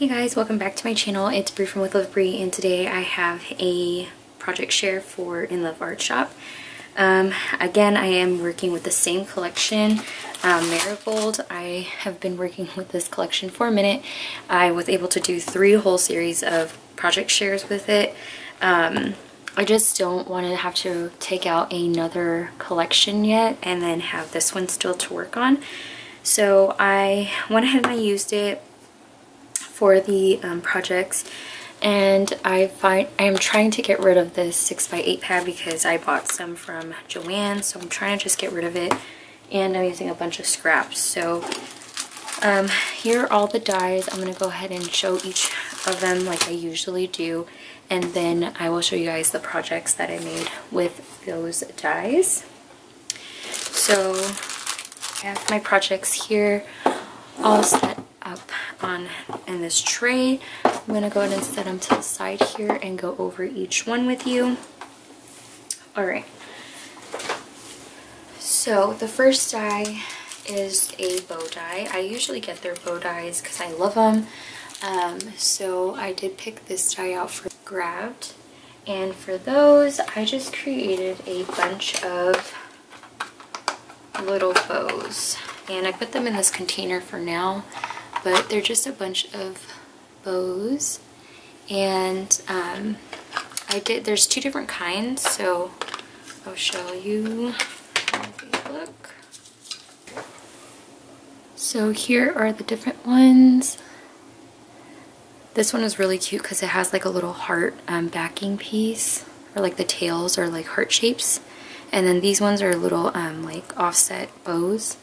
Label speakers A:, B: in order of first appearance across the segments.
A: Hey guys, welcome back to my channel. It's Brie from With Love Brie, and today I have a project share for InLoveArts shop. Again, I am working with the same collection, Marigold. I have been working with this collection for a minute. I was able to do 3 whole series of project shares with it. I just don't want to have to take out another collection yet and then have this one still to work on. So I went ahead and I used it for the projects, and I am trying to get rid of this 6x8 pad because I bought some from Joann, so I'm trying to just get rid of it, and I'm using a bunch of scraps. So here are all the dies. I'm going to go ahead and show each of them like I usually do, and then I will show you guys the projects that I made with those dies. So I have my projects here all set up in this tray. I'm going to go ahead and set them to the side here and go over each one with you. Alright, so the first die is a bow die. I usually get their bow dies because I love them. So I did pick this die out for grabbed, and for those I just created a bunch of little bows, and I put them in this container for now, but they're just a bunch of bows. And there's 2 different kinds, so I'll show you how they look. So here are the different ones. This one is really cute because it has like a little heart backing piece, or like the tails are like heart shapes. And then these ones are little like offset bows.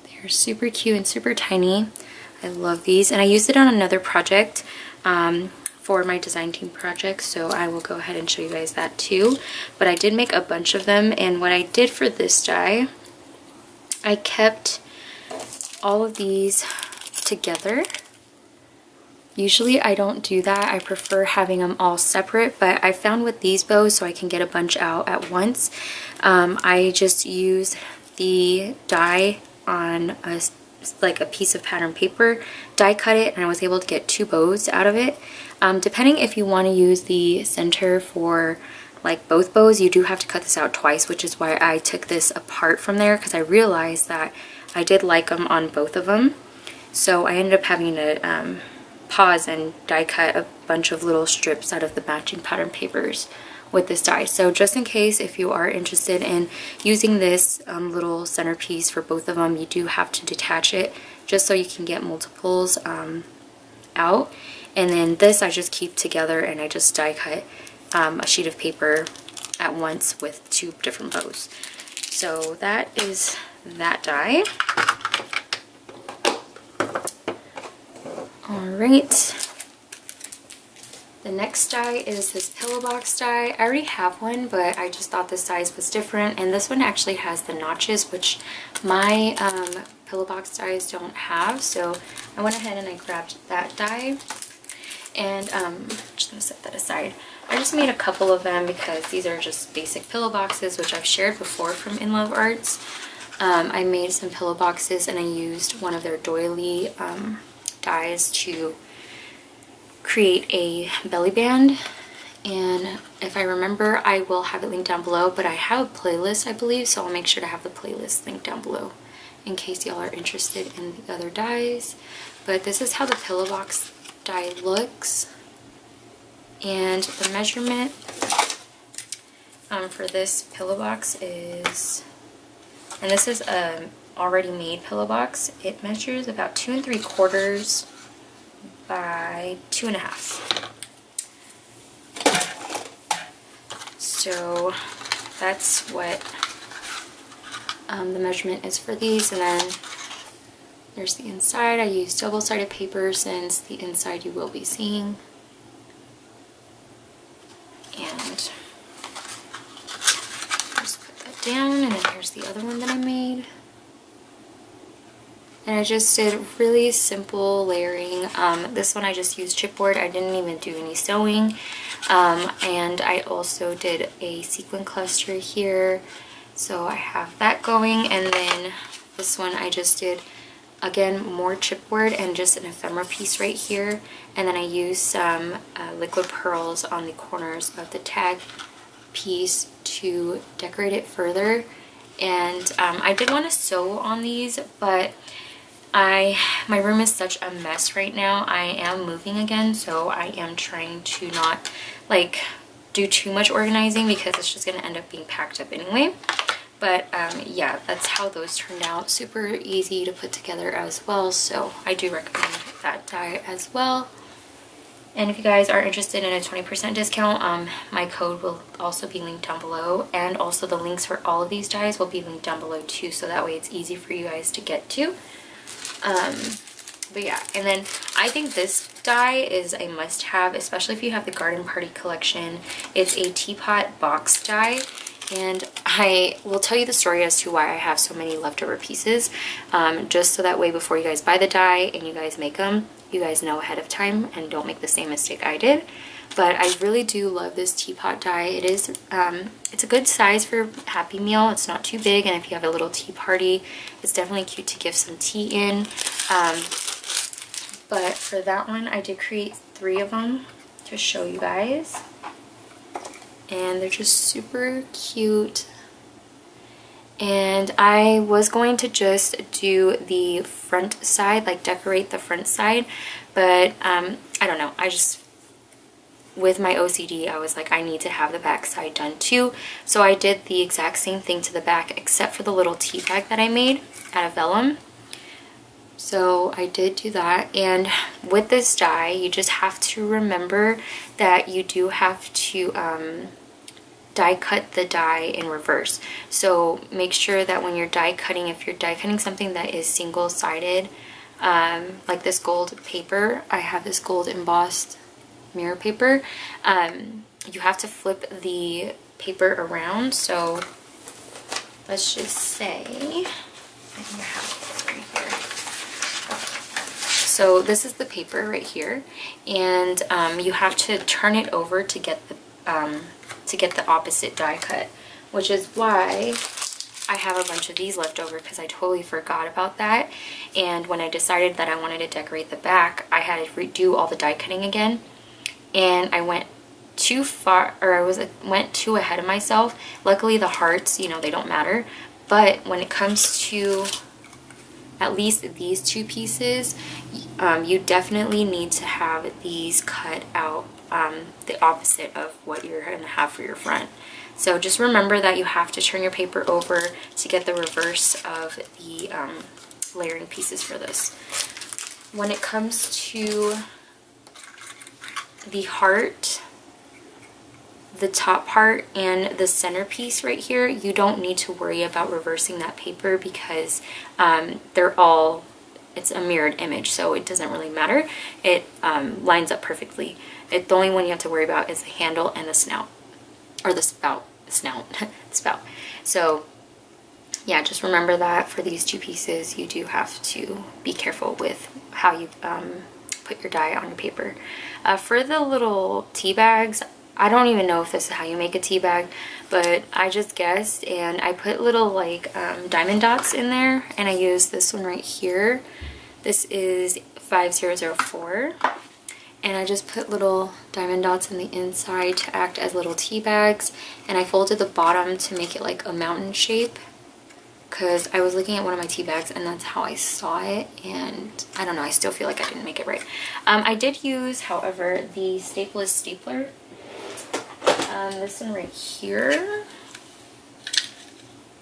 A: They're super cute and super tiny. I love these, and I used it on another project for my design team project, so I will go ahead and show you guys that too. But I did make a bunch of them, and what I did for this die, I kept all of these together. Usually I don't do that. I prefer having them all separate, but I found with these bows, so I can get a bunch out at once, I just use the die on like a piece of pattern paper, die cut it, and I was able to get 2 bows out of it. Depending if you want to use the center for like both bows, you do have to cut this out twice, which is why I took this apart from there, because I realized that I did like them on both of them. So I ended up having to pause and die cut a bunch of little strips out of the matching pattern papers with this die. So just in case, if you are interested in using this little centerpiece for both of them, you do have to detach it just so you can get multiples out. And then this I just keep together, and I just die cut a sheet of paper at once with 2 different bows. So that is that die. Alright, the next die is this pillow box die. I already have one, but I just thought this size was different, and this one actually has the notches, which my pillow box dies don't have, so I went ahead and I grabbed that die, and I'm just going to set that aside. I just made a couple of them because these are just basic pillow boxes, which I've shared before from InLoveArts. I made some pillow boxes, and I used one of their doily dies to create a belly band, and if I remember, I will have it linked down below, but I have a playlist, I believe, so I'll make sure to have the playlist linked down below in case y'all are interested in the other dies. But this is how the pillow box die looks, and the measurement for this pillow box is, and this is a already made pillow box, it measures about 2 3/4 by 2.5. So that's what the measurement is for these. And then there's the inside. I used double-sided paper since the inside you will be seeing. And just put that down, and then here's the other one that I made. And I just did really simple layering. This one I just used chipboard. I didn't even do any sewing. And I also did a sequin cluster here. So I have that going. And then this one I just did again, more chipboard and just an ephemera piece right here. And then I used some liquid pearls on the corners of the tag piece to decorate it further. And I did want to sew on these, but my room is such a mess right now. I am moving again, so I am trying to not like do too much organizing because it's just going to end up being packed up anyway. But yeah, that's how those turned out. Super easy to put together as well, so I do recommend that die as well. And if you guys are interested in a 20% discount, my code will also be linked down below, and also the links for all of these dies will be linked down below too, so that way it's easy for you guys to get to. But yeah, and then I think this die is a must-have, especially if you have the garden party collection. It's a teapot box die, and I will tell you the story as to why I have so many leftover pieces, just so that way before you guys buy the die and you guys make them, you guys know ahead of time and don't make the same mistake I did. But I really do love this teapot die. It is, it's a good size for Happy Meal. It's not too big, and if you have a little tea party, it's definitely cute to give some tea in. But for that one, I did create 3 of them to show you guys. And they're just super cute. And I was going to just do the front side, like decorate the front side, but I don't know, I just, with my OCD, I was like, I need to have the back side done too. So I did the exact same thing to the back, except for the little tea bag that I made out of vellum. So I did do that. And with this die, you just have to remember that you do have to die cut the die in reverse. So make sure that when you're die cutting, if you're die cutting something that is single-sided, like this gold paper, I have this gold embossed mirror paper, you have to flip the paper around. So let's just say, I think I have it right here. So this is the paper right here, and you have to turn it over to get the opposite die cut, which is why I have a bunch of these left over, because I totally forgot about that. And when I decided that I wanted to decorate the back, I had to redo all the die cutting again, and I went too far, or went too ahead of myself. Luckily the hearts, you know, they don't matter, but when it comes to at least these 2 pieces, you definitely need to have these cut out the opposite of what you're going to have for your front. So just remember that you have to turn your paper over to get the reverse of the layering pieces for this. When it comes to the heart, the top part and the centerpiece right here, you don't need to worry about reversing that paper, because they're all, it's a mirrored image, so it doesn't really matter. It lines up perfectly. The only one you have to worry about is the handle and the snout, or the spout, snout, spout. So yeah, just remember that for these 2 pieces, you do have to be careful with how you put your die on your paper. For the little tea bags, I don't even know if this is how you make a tea bag, but I just guessed, and I put little like diamond dots in there, and I used this one right here. This is 5004, and I just put little diamond dots in the inside to act as little tea bags, and I folded the bottom to make it like a mountain shape, because I was looking at one of my tea bags and that's how I saw it, and I don't know, I still feel like I didn't make it right. I did use, however, the stapleless stapler. This one right here,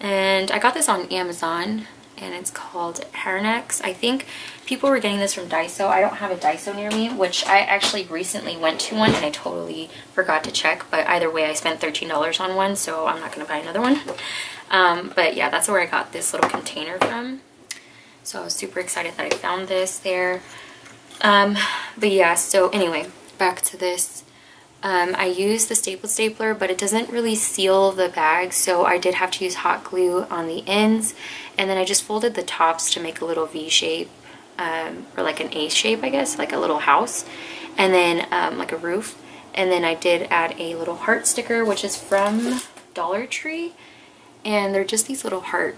A: and I got this on Amazon, and it's called Harnax. I think people were getting this from Daiso. I don't have a Daiso near me, which I actually recently went to one and I totally forgot to check, but either way I spent $13 on one, so I'm not going to buy another one. But yeah, that's where I got this little container from, so I was super excited that I found this there. But yeah, so anyway, back to this. I used the stapler, but it doesn't really seal the bag, so I did have to use hot glue on the ends, and then I just folded the tops to make a little V shape, or like an A shape, I guess, like a little house, and then like a roof. And then I did add a little heart sticker, which is from Dollar Tree, and they're just these little heart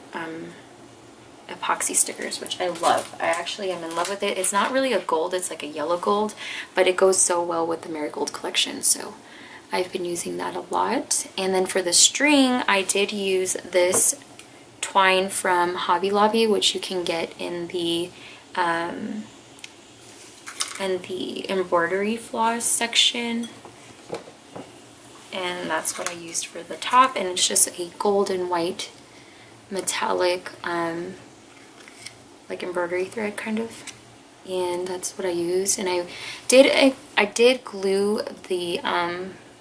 A: epoxy stickers, which I love. I actually am in love with it. It's not really a gold, it's like a yellow gold, but it goes so well with the Marigold collection, so I've been using that a lot. And then for the string, I did use this twine from Hobby Lobby, which you can get in the embroidery floss section. And that's what I used for the top, and it's just a gold and white metallic like embroidery thread kind of, and that's what I used. And I did glue the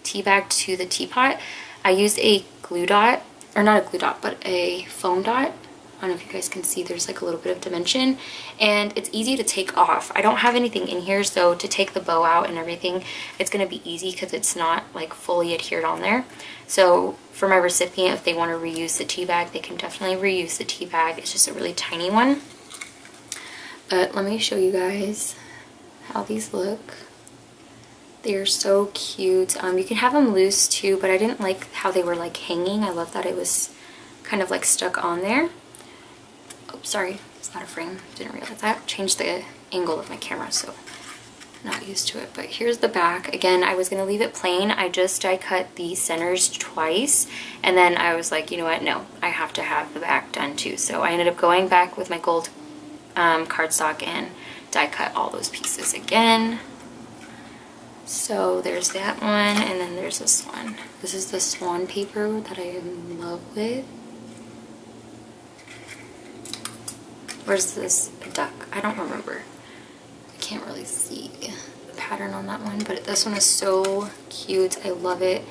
A: tea bag to the teapot. I used a glue dot, or not a glue dot, but a foam dot. I don't know if you guys can see, there's like a little bit of dimension, and it's easy to take off. I don't have anything in here, so to take the bow out and everything, it's going to be easy because it's not like fully adhered on there. So for my recipient, if they want to reuse the tea bag, they can definitely reuse the tea bag. It's just a really tiny one. But let me show you guys how these look. They are so cute. You can have them loose too, but I didn't like how they were like hanging. I love that it was kind of like stuck on there. Sorry, it's not a frame. Didn't realize that. Changed the angle of my camera, so not used to it. But here's the back. Again, I was going to leave it plain. I just die cut the centers twice, and then I was like, you know what, no, I have to have the back done too. So I ended up going back with my gold cardstock and die cut all those pieces again. So there's that one, and then there's this one. This is the swan paper that I am in love with. Where's this? A duck? I don't remember. I can't really see the pattern on that one, but this one is so cute. I love it.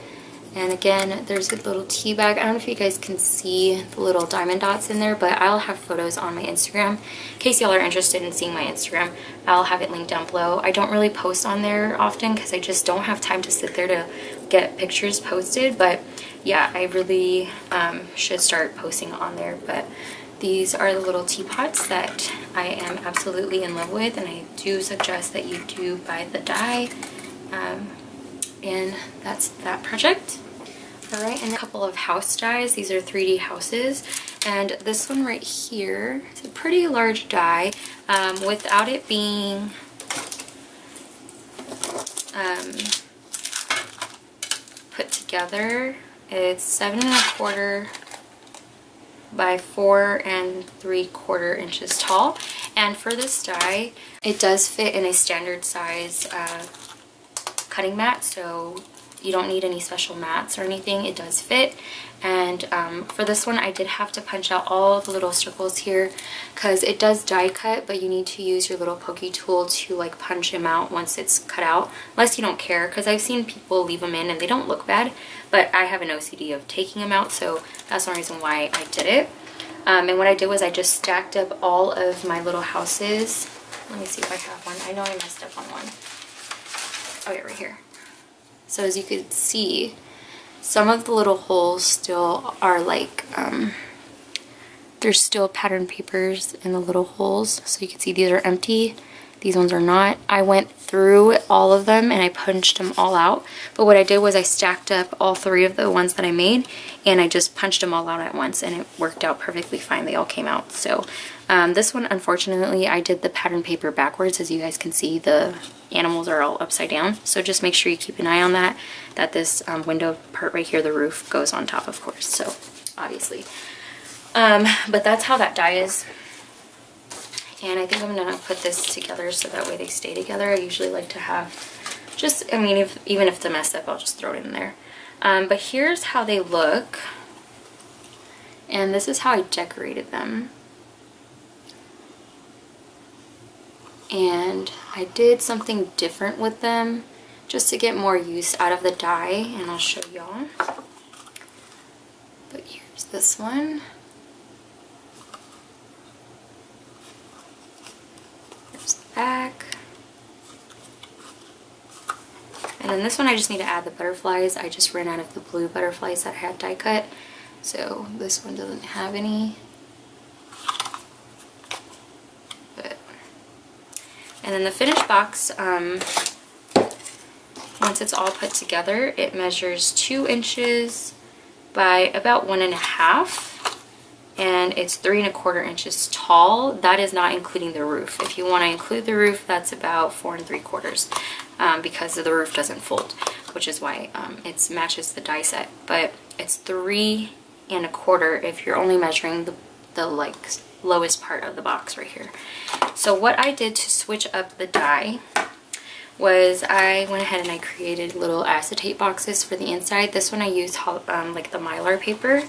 A: And again, there's a little tea bag. I don't know if you guys can see the little diamond dots in there, but I'll have photos on my Instagram. In case y'all are interested in seeing my Instagram, I'll have it linked down below. I don't really post on there often because I just don't have time to sit there to get pictures posted, but yeah, I really should start posting on there. But these are the little teapots that I am absolutely in love with, and I do suggest that you do buy the die. And that's that project. Alright, and a couple of house dies. These are 3D houses. And this one right here is a pretty large die. Without it being put together, it's 7¼ by 4 3/4 inches tall. And for this die, it does fit in a standard size cutting mat, so you don't need any special mats or anything. It does fit. And for this one, I did have to punch out all the little circles here because it does die cut, but you need to use your little pokey tool to like punch them out once it's cut out, unless you don't care, because I've seen people leave them in and they don't look bad, but I have an OCD of taking them out, so that's one reason why I did it. And what I did was I just stacked up all of my little houses. Let me see if I have one. I know I messed up on one. Oh yeah, right here. So as you can see, some of the little holes still are like, there's still pattern papers in the little holes. So you can see these are empty. These ones are not. I went through all of them and I punched them all out. But what I did was I stacked up all 3 of the ones that I made and I just punched them all out at once, and it worked out perfectly fine. They all came out. So this one, unfortunately, I did the pattern paper backwards. As you guys can see, the animals are all upside down. So just make sure you keep an eye on that, this window part right here, the roof, goes on top, of course. So obviously. But that's how that die is. And I think I'm going to put this together so that way they stay together. I usually like to have just, I mean, even if it's a mess up, I'll just throw it in there. But here's how they look. And this is how I decorated them. And I did something different with them just to get more use out of the die, and I'll show y'all. But here's this one. Back. And then this one I just need to add the butterflies. I just ran out of the blue butterflies that I had die cut, so this one doesn't have any. But, and then the finished box, once it's all put together, it measures 2 inches by about 1.5. and it's 3¼ inches tall. That is not including the roof. If you want to include the roof, that's about 4¾ because the roof doesn't fold, which is why it matches the die set. But it's 3¼ if you're only measuring the like lowest part of the box right here. So what I did to switch up the die was I went ahead and I created little acetate boxes for the inside. This one I used like the Mylar paper,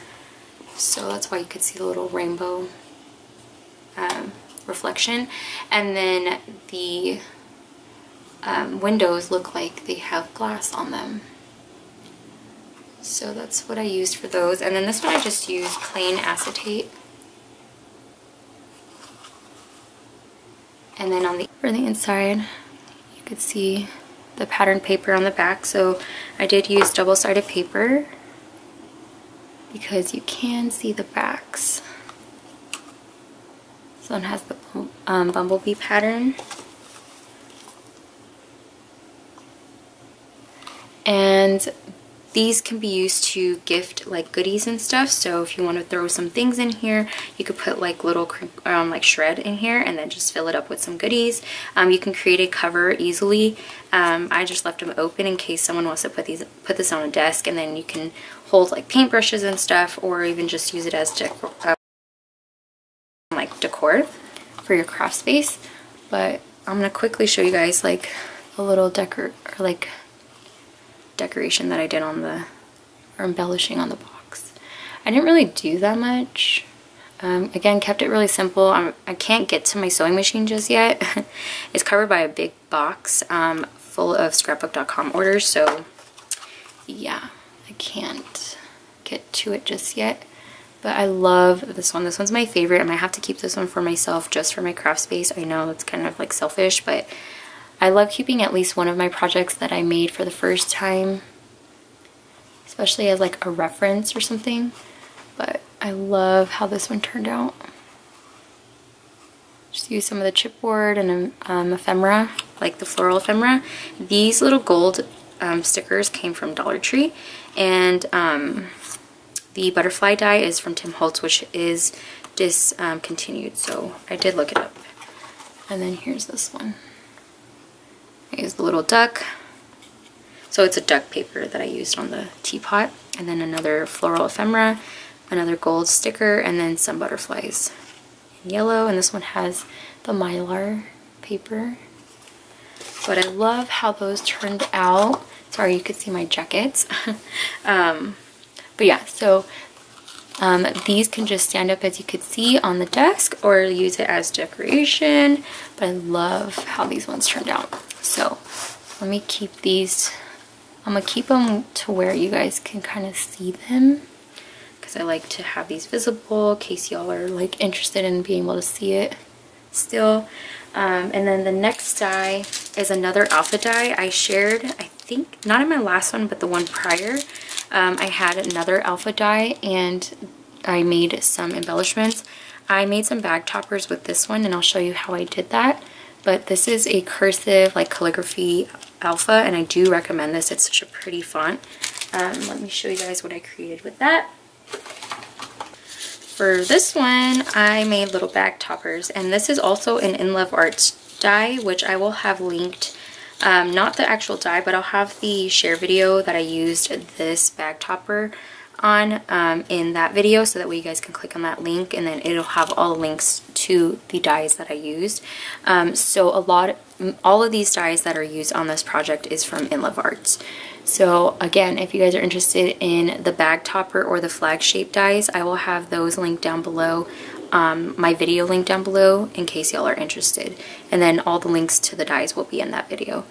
A: so that's why you could see the little rainbow reflection. And then the windows look like they have glass on them, so that's what I used for those. And then this one I just used plain acetate. And then for the inside, you could see the pattern paper on the back. So I did use double-sided paper because you can see the backs. This one has the bumblebee pattern. And these can be used to gift like goodies and stuff. So if you want to throw some things in here, you could put like little like shred in here and then just fill it up with some goodies. You can create a cover easily. I just left them open in case someone wants to put this on a desk, and then you can hold like paintbrushes and stuff, or even just use it as like decor for your craft space. But I'm gonna quickly show you guys like a little decoration that I did on or embellishing on the box. I didn't really do that much. Again, kept it really simple. I can't get to my sewing machine just yet. It's covered by a big box full of scrapbook.com orders, so yeah, I can't get to it just yet. But I love this one. This one's my favorite. I might have to keep this one for myself just for my craft space. I know it's kind of like selfish, but I love keeping at least one of my projects that I made for the first time, especially as like a reference or something. But I love how this one turned out. Just use some of the chipboard and ephemera, like the floral ephemera. These little gold stickers came from Dollar Tree, and the butterfly die is from Tim Holtz, which is discontinued, so I did look it up. And then here's this one. I used the little duck. So it's a duck paper that I used on the teapot. And then another floral ephemera, another gold sticker, and then some butterflies in yellow. And this one has the Mylar paper. But I love how those turned out. Sorry, you could see my jackets. But yeah, so these can just stand up, as you could see, on the desk or use it as decoration. But I love how these ones turned out. So let me keep these. I'm gonna keep them to where you guys can kind of see them, because I like to have these visible in case y'all are like interested in being able to see it still. And then the next die is another alpha die. I shared, I think, not in my last one, but the one prior. I had another alpha die and I made some embellishments. I made some bag toppers with this one, and I'll show you how I did that. But this is a cursive like calligraphy alpha, and I do recommend this. It's such a pretty font. Let me show you guys what I created with that. For this one, I made little bag toppers, and this is also an InLoveArts die, which I will have linked. Not the actual die, but I'll have the share video that I used this bag topper on in that video, so that way you guys can click on that link, and then it'll have all the links to the dies that I used. So all of these dies that are used on this project is from InLoveArts. So again, if you guys are interested in the bag topper or the flag shape dies, I will have those linked down below, my video link down below, in case y'all are interested. And then all the links to the dies will be in that video.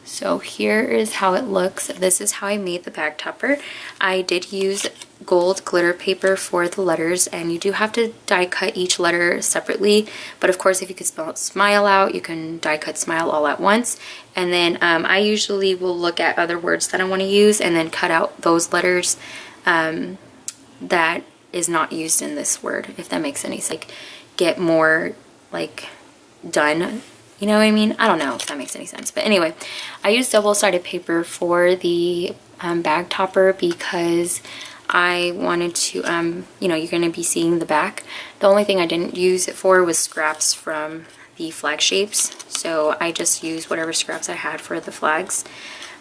A: So here is how it looks. This is how I made the bag topper. I did use gold glitter paper for the letters, and you do have to die cut each letter separately, but of course if you could spell smile out, you can die cut smile all at once. And then I usually will look at other words that I want to use and then cut out those letters that is not used in this word, if that makes any sense. Like get more like done. You know what I mean? I don't know if that makes any sense. But anyway, I used double-sided paper for the bag topper because I wanted to, you know, you're going to be seeing the back. The only thing I didn't use it for was scraps from the flag shapes. So I just used whatever scraps I had for the flags.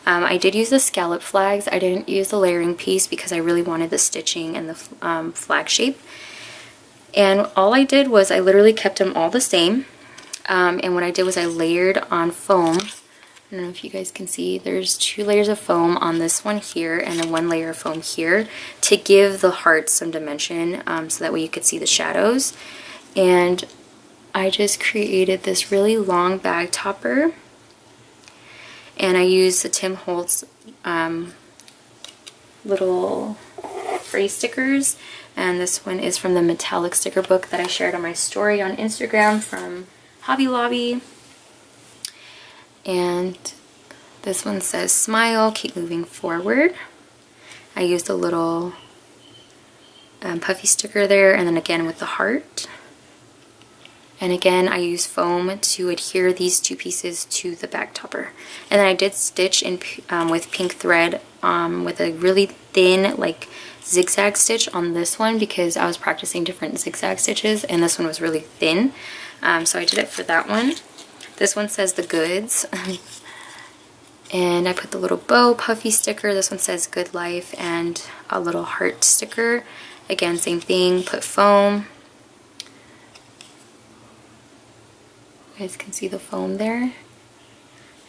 A: I did use the scallop flags. I didn't use the layering piece because I really wanted the stitching and the flag shape. And all I did was I literally kept them all the same. And what I did was I layered on foam. I don't know if you guys can see, there's 2 layers of foam on this one here and then 1 layer of foam here to give the hearts some dimension, so that way you could see the shadows. And I just created this really long bag topper, and I used the Tim Holtz little phrase stickers, and this one is from the metallic sticker book that I shared on my story on Instagram from Hobby Lobby. And this one says smile, keep moving forward. I used a little puffy sticker there, and then again with the heart. And again I used foam to adhere these 2 pieces to the back topper. And then I did stitch in with pink thread with a really thin like zigzag stitch on this one because I was practicing different zigzag stitches and this one was really thin. So I did it for that one. This one says the goods. And I put the little bow puffy sticker. This one says good life, and a little heart sticker. Again, same thing, put foam. You guys can see the foam there.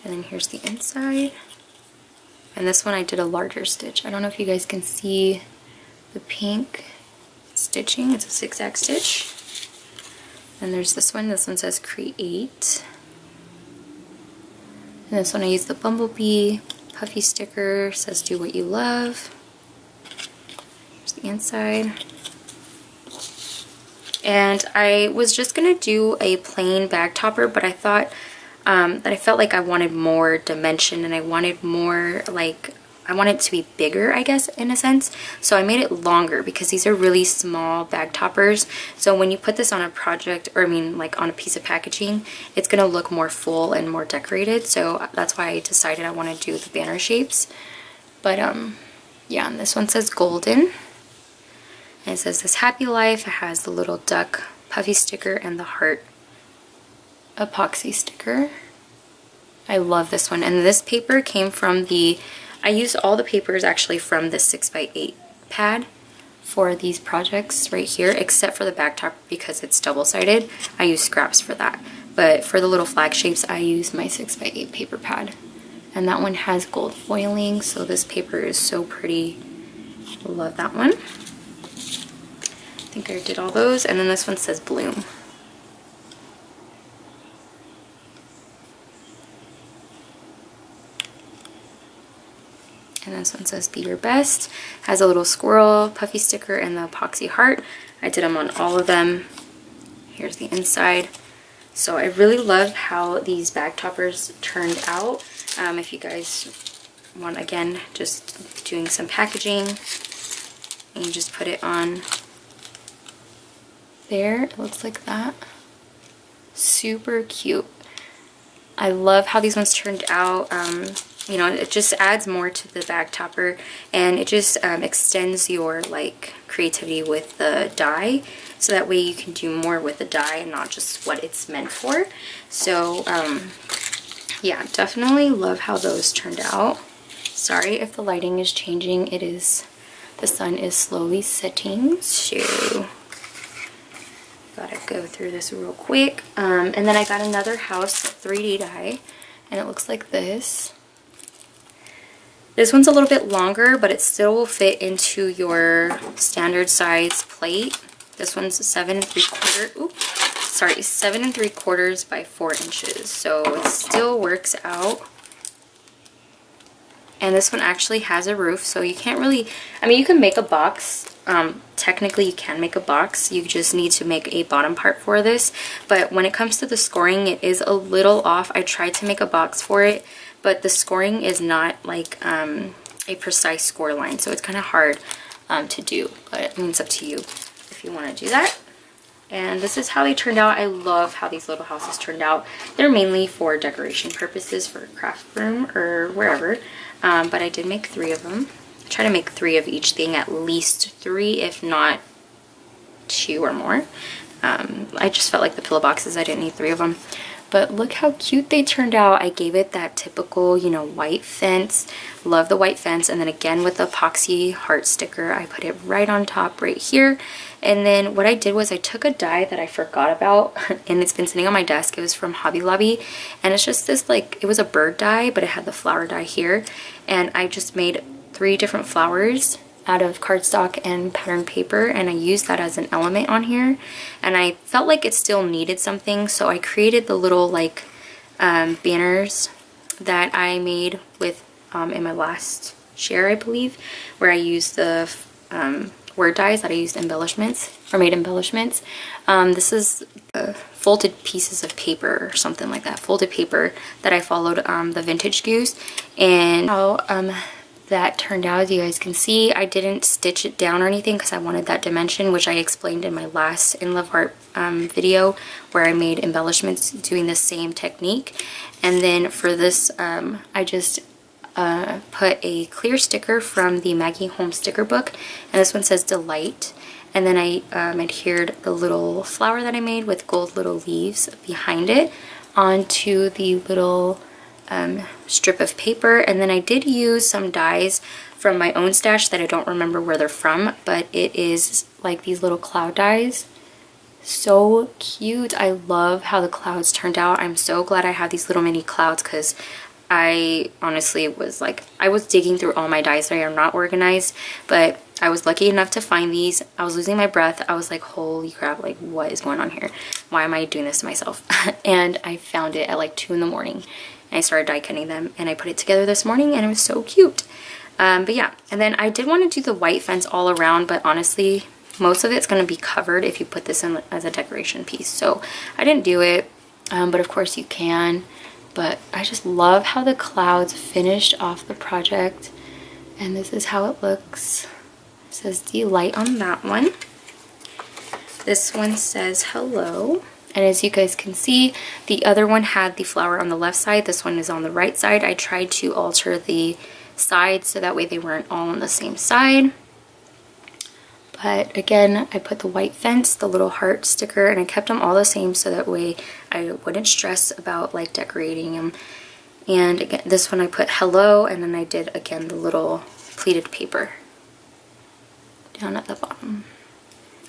A: And then here's the inside. And this one I did a larger stitch. I don't know if you guys can see the pink stitching. It's a zigzag stitch. And there's this one. This one says create. And this one I used the bumblebee puffy sticker, says do what you love. Here's the inside. And I was just gonna do a plain bag topper, but I thought that I felt like I wanted more dimension and I wanted more, like, I want it to be bigger, I guess, in a sense. So I made it longer because these are really small bag toppers. So when you put this on a project, or I mean like on a piece of packaging, it's gonna look more full and more decorated. So that's why I decided I want to do the banner shapes. But yeah, and this one says golden. And it says this happy life. It has the little duck puffy sticker and the heart epoxy sticker. I love this one. And this paper came from the, I used all the papers actually from the 6x8 pad for these projects right here, except for the back top because it's double-sided. I use scraps for that. But for the little flag shapes, I use my 6x8 paper pad. And that one has gold foiling, so this paper is so pretty. I love that one. I think I did all those. And then this one says bloom. And this one says be your best. Has a little squirrel puffy sticker and the epoxy heart. I did them on all of them. Here's the inside. So I really love how these bag toppers turned out. If you guys want, again, just doing some packaging, and you just put it on there. It looks like that. Super cute. I love how these ones turned out. You know, it just adds more to the bag topper, and it just extends your like creativity with the die, so that way you can do more with the die and not just what it's meant for. So yeah, definitely love how those turned out. Sorry if the lighting is changing. It is, the sun is slowly setting, so gotta go through this real quick. And then I got another house 3D die, and it looks like this. This one's a little bit longer, but it still will fit into your standard size plate. This one's 7 3/4 by 4 inches. So it still works out. And this one actually has a roof, so you can't really, I mean, you can make a box. Technically you can make a box. You just need to make a bottom part for this. But when it comes to the scoring, it is a little off. I tried to make a box for it, but the scoring is not like a precise score line, so it's kind of hard to do. But I mean, it's up to you if you want to do that. And this is how they turned out. I love how these little houses turned out. They're mainly for decoration purposes, for a craft room or wherever. But I did make 3 of them. try to make 3 of each thing, at least 3, if not 2 or more. I just felt like the pillow boxes, I didn't need 3 of them. But look how cute they turned out. I gave it that typical, you know, white fence. Love the white fence. And then again with the epoxy heart sticker, I put it right on top right here. And then what I did was I took a die that I forgot about, and it's been sitting on my desk. It was from Hobby Lobby, and it's just this, like, it was a bird die, but it had the flower die here. And I just made 3 different flowers out of cardstock and pattern paper, and I used that as an element on here, and I felt like it still needed something, so I created the little like banners that I made with in my last share, I believe, where I used the word dies that I used embellishments, or made embellishments. This is folded pieces of paper or something like that, folded paper that I followed the Vintage Goose, and how that turned out. As you guys can see, I didn't stitch it down or anything because I wanted that dimension, which I explained in my last InLoveArts video, where I made embellishments doing the same technique. And then for this, I just put a clear sticker from the Maggie Holmes sticker book, and this one says Delight. And then I adhered the little flower that I made with gold little leaves behind it onto the little strip of paper. And then I did use some dies from my own stash that I don't remember where they're from, but it is like these little cloud dies. So cute. I love how the clouds turned out. I'm so glad I have these little mini clouds, because I honestly was like, I was digging through all my dies. They are not organized, but I was lucky enough to find these. I was losing my breath. I was like, holy crap, like what is going on here? Why am I doing this to myself? And I found it at like 2 in the morning. I started die cutting them, and I put it together this morning, and it was so cute. But yeah, and then I did want to do the white fence all around, but honestly most of it's going to be covered if you put this in as a decoration piece, so I didn't do it. But of course you can. But I just love how the clouds finished off the project, and this is how it looks. It says Delight on that one. This one says hello. And as you guys can see, the other one had the flower on the left side. This one is on the right side. I tried to alter the sides so that way they weren't all on the same side. But again, I put the white fence, the little heart sticker, and I kept them all the same so that way I wouldn't stress about like decorating them. And again, this one I put hello, and then I did again the little pleated paper down at the bottom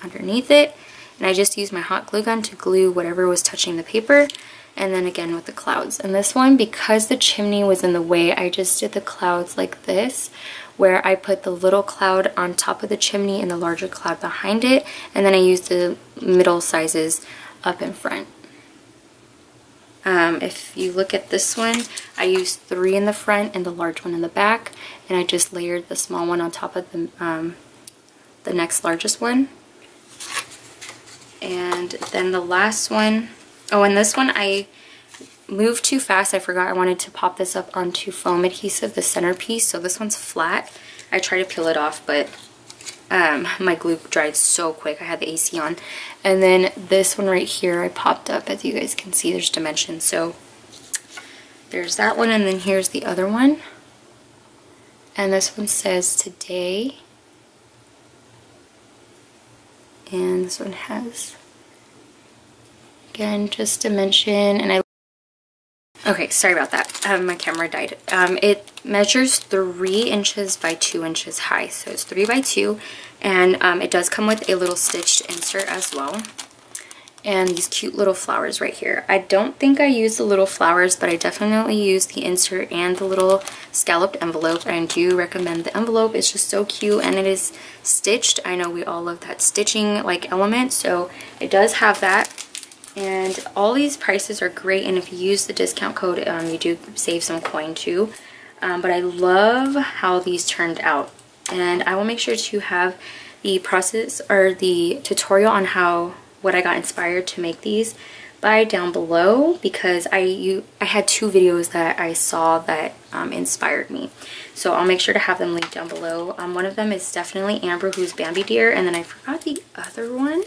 A: underneath it. And I just used my hot glue gun to glue whatever was touching the paper, and then again with the clouds. And this one, because the chimney was in the way, I just did the clouds like this, where I put the little cloud on top of the chimney and the larger cloud behind it, and then I used the middle sizes up in front. If you look at this one, I used 3 in the front and the large one in the back, and I just layered the small one on top of the next largest one. And then the last one, oh, and this one I moved too fast. I forgot I wanted to pop this up onto foam adhesive, the centerpiece. So this one's flat. I tried to peel it off, but my glue dried so quick. I had the AC on. And then this one right here I popped up. As you guys can see, there's dimensions. So there's that one, and then here's the other one. And this one says today. And this one has, again, just dimension. And okay, sorry about that. My camera died. It measures 3 inches by 2 inches high. So it's 3 by 2. And it does come with a little stitched insert as well. And these cute little flowers right here. I don't think I used the little flowers, but I definitely used the insert and the little scalloped envelope. I do recommend the envelope. It's just so cute, and it is stitched. I know we all love that stitching like element, so it does have that. And all these prices are great, and if you use the discount code, you do save some coin too. But I love how these turned out, and I will make sure to have the process or the tutorial on what I got inspired to make these by down below, because I had 2 videos that I saw that inspired me. So I'll make sure to have them linked down below. One of them is definitely Amber, who's Bambi Deer, and then I forgot the other one.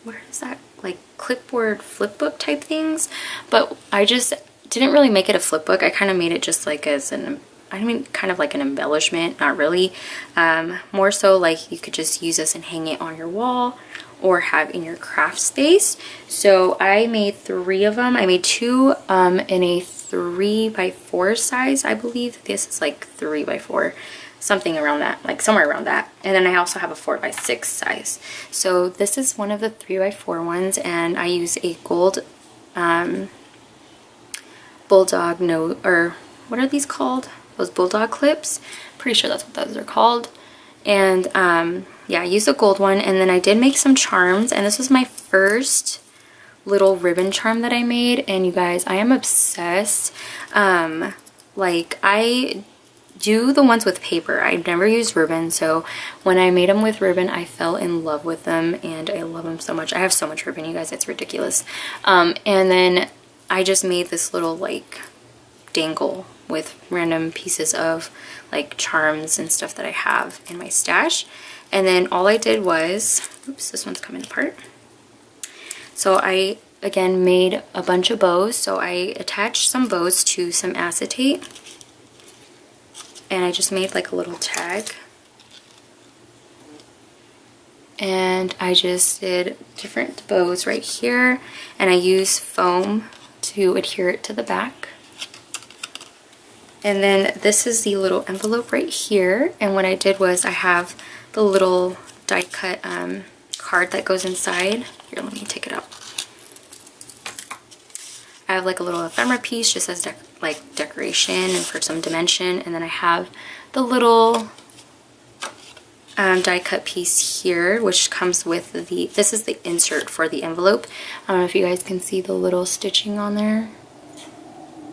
A: Where is that? Like clipboard flipbook type things. But I just didn't really make it a flipbook. I kind of made it just like as an I mean, kind of like an embellishment, not really. More so like you could just use this and hang it on your wall or have in your craft space. So I made 3 of them. I made 2 in a 3x4 size, I believe. This is like 3x4, something around that, like somewhere around that. And then I also have a 4x6 size. So this is one of the 3x4 ones, and I use a gold bulldog note, or what are these called? Those bulldog clips. Pretty sure that's what those are called. And yeah, I used a gold one, and then I did make some charms, and this was my first little ribbon charm that I made. And you guys, I am obsessed. Like, I do the ones with paper. I've never used ribbon, so when I made them with ribbon, I fell in love with them, and I love them so much. I have so much ribbon, you guys, it's ridiculous. And then I just made this little like dangle with random pieces of like charms and stuff that I have in my stash. And then all I did was, oops, this one's coming apart. So I again made a bunch of bows. So I attached some bows to some acetate, and I just made like a little tag. And I just did different bows right here, and I used foam to adhere it to the back. And then this is the little envelope right here, and what I did was I have the little die cut card that goes inside. Here, let me take it out. I have like a little ephemera piece just as like decoration and for some dimension, and then I have the little die cut piece here, which comes with this is the insert for the envelope. I don't know if you guys can see the little stitching on there.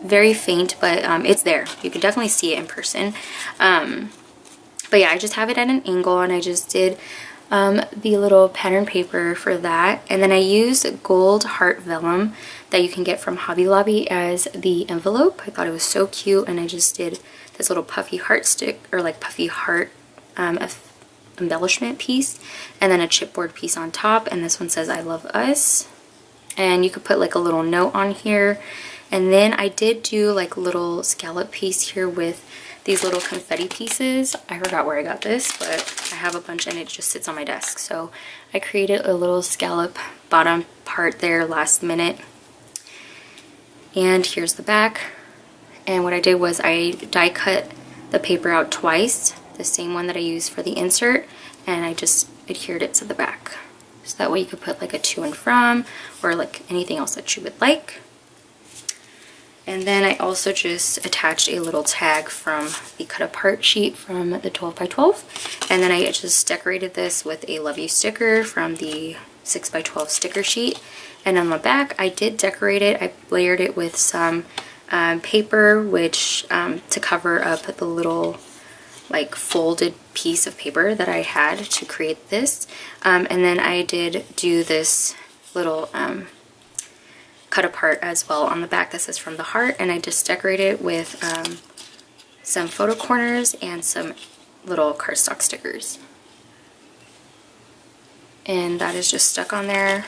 A: Very faint, but it's there. You can definitely see it in person. But yeah, I just have it at an angle, and I just did the little pattern paper for that. And then I used gold heart vellum that you can get from Hobby Lobby as the envelope. I thought it was so cute, and I just did this little puffy heart stick, or like puffy heart embellishment piece, and then a chipboard piece on top. And this one says I love us, and you could put like a little note on here. And then I did do like a little scallop piece here with these little confetti pieces. I forgot where I got this, but I have a bunch and it just sits on my desk. So I created a little scallop bottom part there last minute. And here's the back. And what I did was I die cut the paper out twice, the same one that I used for the insert, and I just adhered it to the back. So that way you could put like a to and from, or like anything else that you would like. And then I also just attached a little tag from the cut apart sheet from the 12x12. And then I just decorated this with a love you sticker from the 6x12 sticker sheet. And on the back, I did decorate it. I layered it with some paper, which to cover up the little like folded piece of paper that I had to create this. And then I did do this little cut apart as well on the back that says from the heart, and I just decorated it with some photo corners and some little cardstock stickers. And that is just stuck on there,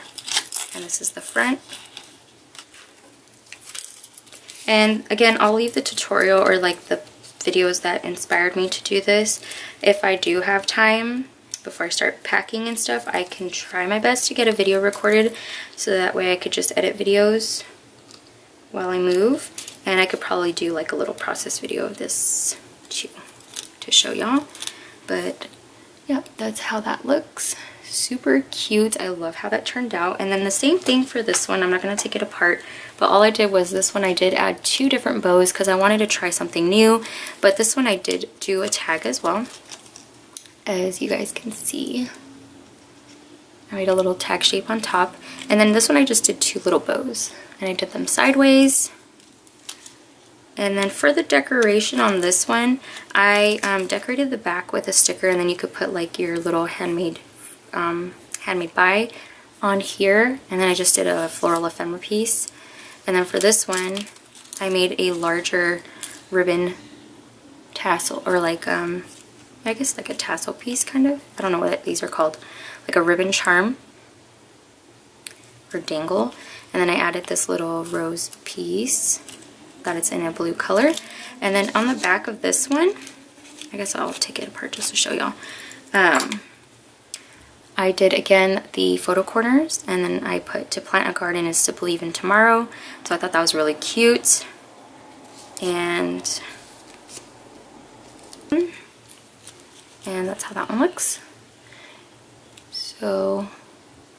A: and this is the front. And again, I'll leave the tutorial or like the videos that inspired me to do this. If I do have time before I start packing and stuff, I can try my best to get a video recorded, so that way I could just edit videos while I move, and I could probably do like a little process video of this too to show y'all. But yeah, that's how that looks. Super cute. I love how that turned out. And then the same thing for this one. I'm not going to take it apart, but all I did was this one I did add 2 different bows because I wanted to try something new. But this one I did do a tag as well, as you guys can see. I made a little tag shape on top, and then this one I just did 2 little bows, and I did them sideways. And then for the decoration on this one, I decorated the back with a sticker, and then you could put like your little handmade by on here, and then I just did a floral ephemera piece. And then for this one, I made a larger ribbon tassel, or like I guess like a tassel piece, kind of. I don't know what these are called. Like a ribbon charm or dangle. And then I added this little rose piece that it's in a blue color. And then on the back of this one, I guess I'll take it apart just to show y'all. I did, again, the photo corners, and then I put "to plant a garden is to believe in tomorrow." So I thought that was really cute. And that's how that one looks. So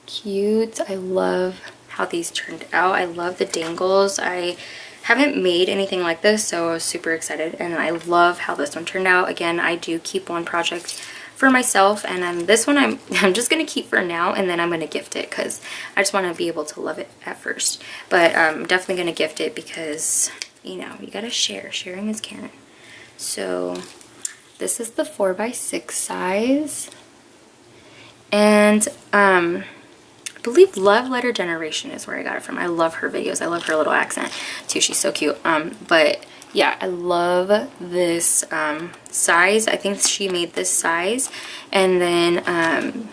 A: cute. I love how these turned out. I love the dangles. I haven't made anything like this, so I was super excited, and I love how this one turned out. Again, I do keep one project for myself, and then this one I'm just gonna keep for now, and then I'm gonna gift it because I just want to be able to love it at first. But I'm definitely gonna gift it because, you know, you gotta share. Sharing is caring. So this is the 4x6 size, and I believe Love Letter Generation is where I got it from. I love her videos. I love her little accent too. She's so cute. But yeah, I love this size. I think she made this size, and then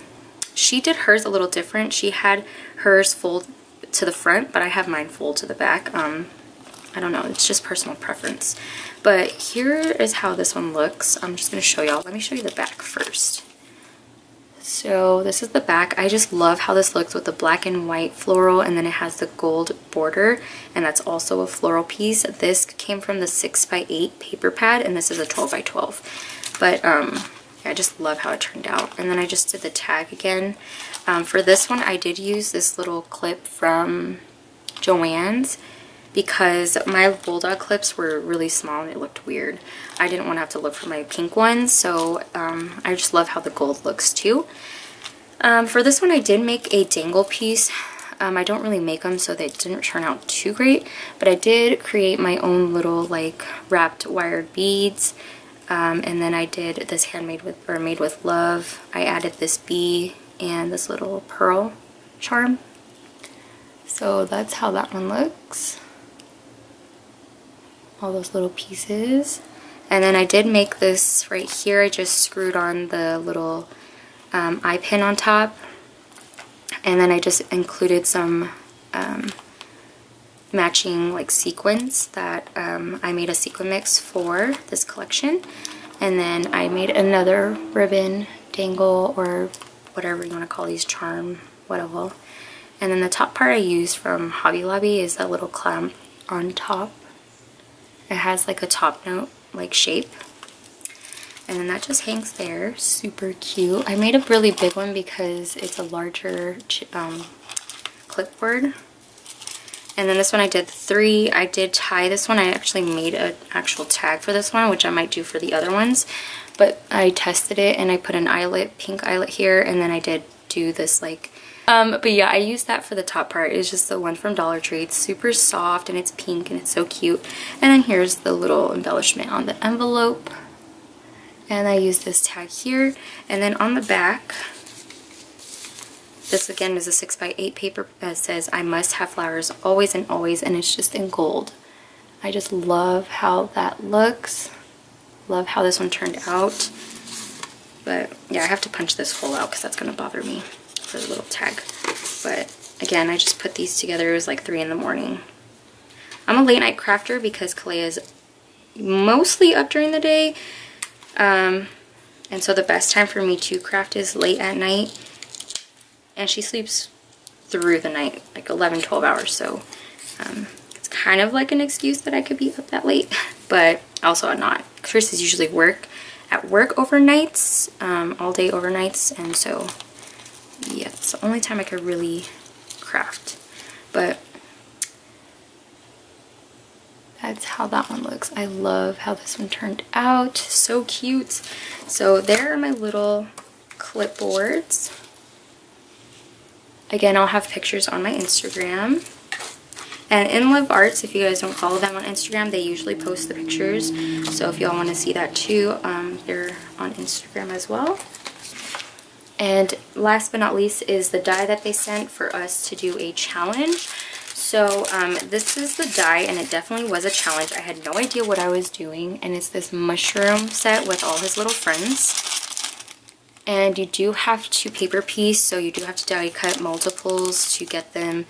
A: she did hers a little different. She had hers fold to the front, but I have mine fold to the back. I don't know, it's just personal preference. But here is how this one looks. I'm just going to show y'all. Let me show you the back first. So this is the back. I just love how this looks with the black and white floral, and then it has the gold border, and that's also a floral piece. This came from the 6x8 paper pad, and this is a 12x12. But yeah, I just love how it turned out. And then I just did the tag again. For this one, I did use this little clip from Joann's, because my bulldog clips were really small and it looked weird. I didn't want to have to look for my pink ones, so I just love how the gold looks too. For this one, I did make a dangle piece. I don't really make them, so they didn't turn out too great, but I did create my own little like wrapped wired beads. And then I did this handmade with, or made with love. I added this bee and this little pearl charm. So that's how that one looks. All those little pieces. And then I did make this right here. I just screwed on the little eye pin on top, and then I just included some matching like sequins that I made a sequin mix for this collection. And then I made another ribbon dangle, or whatever you want to call these, charm, whatever. And then the top part I used from Hobby Lobby is that little clamp on top. It has like a top note like shape, and then that just hangs there. Super cute. I made a really big one because it's a larger clipboard. And then this one I did 3. I did tie this one. I actually made an actual tag for this one, which I might do for the other ones, but I tested it and I put an eyelet, pink eyelet here, and then I did do this like but yeah, I used that for the top part. It's just the one from Dollar Tree. It's super soft and it's pink and it's so cute. And then here's the little embellishment on the envelope. And I used this tag here. And then on the back, this again is a 6x8 paper that says, "I must have flowers always and always," and it's just in gold. I just love how that looks. Love how this one turned out. But yeah, I have to punch this hole out because that's going to bother me for the little tag. But again, I just put these together. It was like 3 in the morning. I'm a late night crafter because Kalea is mostly up during the day, and so the best time for me to craft is late at night, and she sleeps through the night, like 11-12 hours, so it's kind of like an excuse that I could be up that late, but also not. Chris is usually at work overnights, all day overnights, and so yeah, it's the only time I could really craft. But that's how that one looks. I love how this one turned out. So cute. So there are my little clipboards. Again, I'll have pictures on my Instagram. And InLoveArts, if you guys don't follow them on Instagram, they usually post the pictures. So if y'all want to see that too, they're on Instagram as well. And last but not least is the die that they sent for us to do a challenge. So this is the die, and it definitely was a challenge. I had no idea what I was doing, and it's this mushroom set with all his little friends. And you do have to paper piece, so you do have to die cut multiples to get them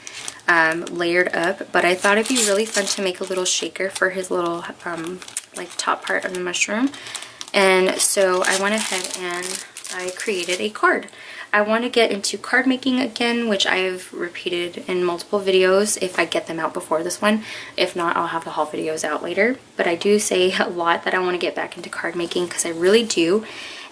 A: layered up. But I thought it'd be really fun to make a little shaker for his little like top part of the mushroom. And so I went ahead and I created a card. I want to get into card making again, which I've repeated in multiple videos if I get them out before this one. If not, I'll have the haul videos out later. But I do say a lot that I want to get back into card making because I really do.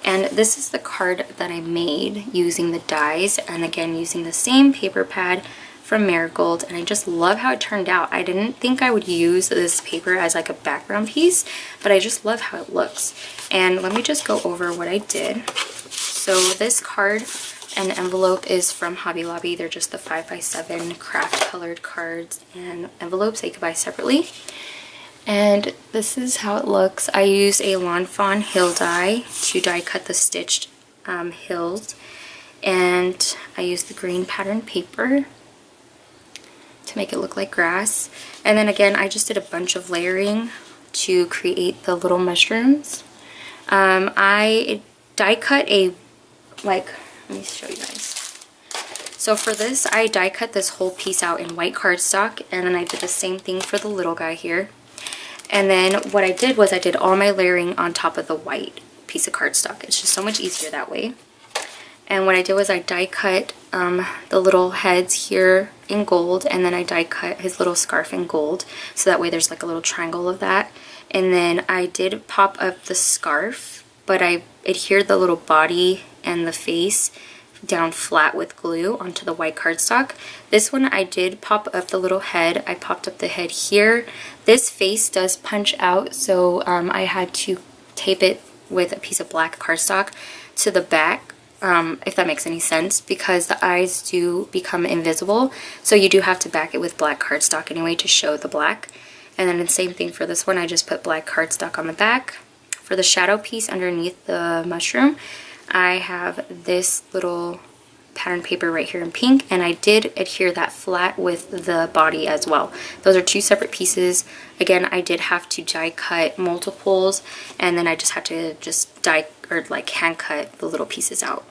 A: And this is the card that I made using the dies, and again using the same paper pad from Marigold, and I just love how it turned out. I didn't think I would use this paper as like a background piece, but I just love how it looks. And let me just go over what I did. So this card and envelope is from Hobby Lobby. They're just the 5x7 craft colored cards and envelopes that you can buy separately. And this is how it looks. I used a Lawn Fawn hill die to die cut the stitched hills, and I used the green pattern paper to make it look like grass. And then again, I just did a bunch of layering to create the little mushrooms. I die cut let me show you guys. So for this, I die cut this whole piece out in white cardstock, and then I did the same thing for the little guy here. And then what I did was I did all my layering on top of the white piece of cardstock. It's just so much easier that way. And what I did was I die cut the little heads here in gold, and then I die cut his little scarf in gold, so that way there's like a little triangle of that. And then I did pop up the scarf, but I adhered the little body and the face down flat with glue onto the white cardstock. This one I did pop up the little head. I popped up the head here. This face does punch out, so I had to tape it with a piece of black cardstock to the back, if that makes any sense, because the eyes do become invisible, so you do have to back it with black cardstock anyway to show the black. And then the same thing for this one, I just put black cardstock on the back. For the shadow piece underneath the mushroom, I have this little pattern paper right here in pink, and I did adhere that flat with the body as well. Those are two separate pieces. Again, I did have to die cut multiples, and then I just had to die or like hand cut the little pieces out.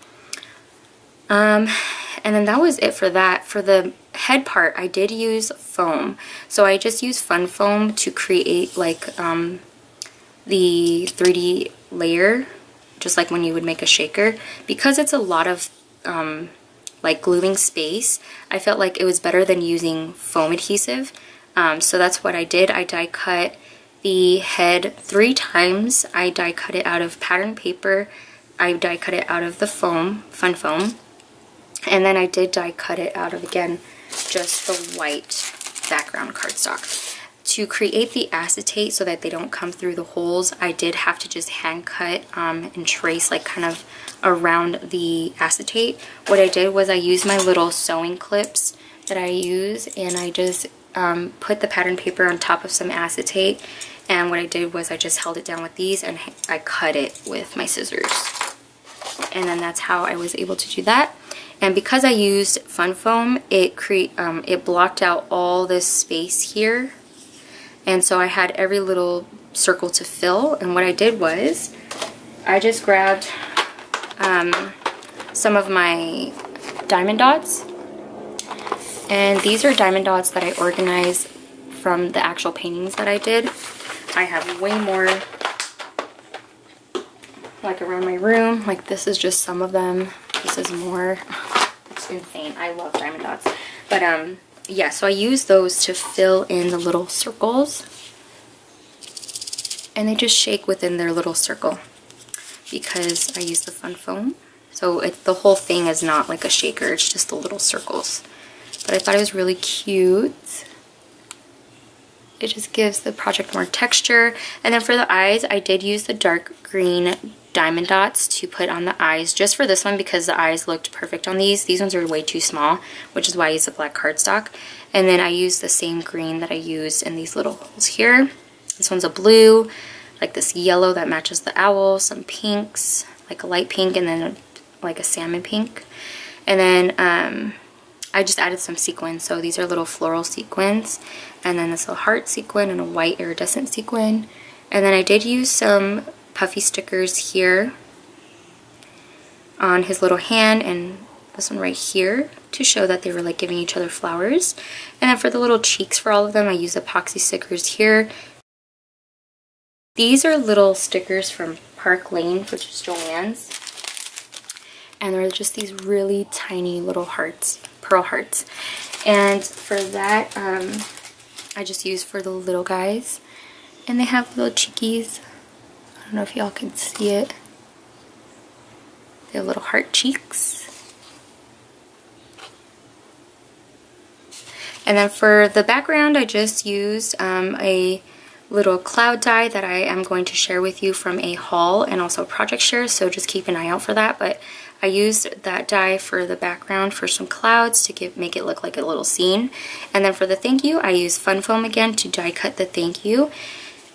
A: And then that was it for that. For the head part, I did use foam. So I just used fun foam to create like the 3D layer, just like when you would make a shaker. Because it's a lot of like gluing space, I felt like it was better than using foam adhesive. So that's what I did. I die cut the head 3 times. I die cut it out of pattern paper. I die cut it out of the foam, fun foam. And then I did die cut it out of, again, just the white background cardstock. To create the acetate so that they don't come through the holes, I did have to just hand cut and trace like kind of around the acetate. What I did was I used my little sewing clips that I use, and I just put the pattern paper on top of some acetate, and what I did was I just held it down with these and I cut it with my scissors. And then that's how I was able to do that. And because I used fun foam, it blocked out all this space here. And so I had every little circle to fill. And what I did was I just grabbed some of my diamond dots. And these are diamond dots that I organized from the actual paintings that I did. I have way more like around my room. Like this is just some of them. This is more. It's insane. I love diamond dots. But yeah, so I use those to fill in the little circles, and they just shake within their little circle because I use the fun foam. So the whole thing is not like a shaker, it's just the little circles. But I thought it was really cute. It just gives the project more texture. And then for the eyes, I did use the dark green diamond dots to put on the eyes just for this one because the eyes looked perfect on these. These ones are way too small, which is why I used the black cardstock. And then I used the same green that I used in these little holes here. This one's a blue, like this yellow that matches the owl, some pinks, like a light pink, and then like a salmon pink. And then I just added some sequins. So these are little floral sequins, and then this little heart sequin and a white iridescent sequin. And then I did use some puffy stickers here on his little hand and this one right here to show that they were like giving each other flowers. And then for the little cheeks for all of them, I used epoxy stickers here. These are little stickers from Park Lane, which is Joann's. And they're just these really tiny little hearts, pearl hearts. And for that, I just used for the little guys. And they have little cheekies. I don't know if y'all can see it. They have little heart cheeks. And then for the background, I just used a little cloud die that I am going to share with you from a haul and also a project share, so just keep an eye out for that. But I used that die for the background for some clouds to make it look like a little scene. And then for the thank you, I used fun foam again to die cut the thank you.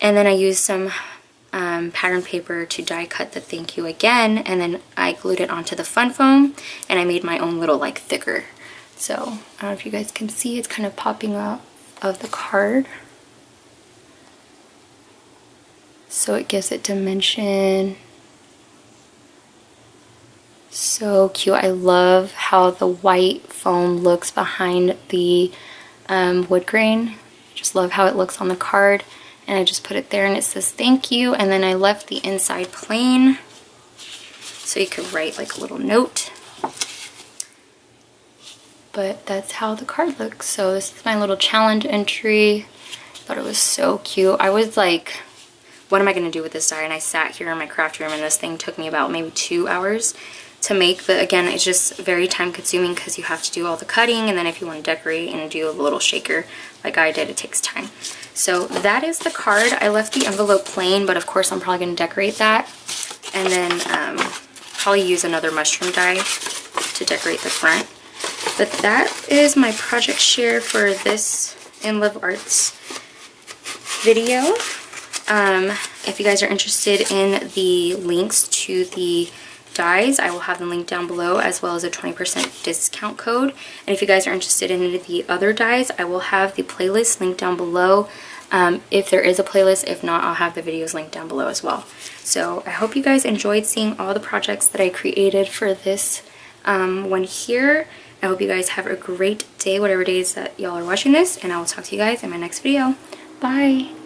A: And then I used some pattern paper to die cut the thank you again, and then I glued it onto the fun foam and I made my own little like thicker. So I don't know if you guys can see, it's kind of popping out of the card. So it gives it dimension. So cute. I love how the white foam looks behind the wood grain. Just love how it looks on the card. And I just put it there and it says thank you. And then I left the inside plain so you could write like a little note. But that's how the card looks. So this is my little challenge entry. Thought it was so cute. I was like, what am I going to do with this die? And I sat here in my craft room and this thing took me about maybe 2 hours to make. But again, it's just very time consuming because you have to do all the cutting, and then if you want to decorate and do a little shaker like I did, it takes time. So that is the card. I left the envelope plain, but of course I'm probably going to decorate that. And then probably use another mushroom die to decorate the front. But that is my project share for this InLoveArts video. If you guys are interested in the links to the dies, I will have them linked down below, as well as a 20% discount code. And if you guys are interested in the other dies, I will have the playlist linked down below. If there is a playlist, if not, I'll have the videos linked down below as well. So I hope you guys enjoyed seeing all the projects that I created for this one here. I hope you guys have a great day, whatever days that y'all are watching this, and I will talk to you guys in my next video. Bye!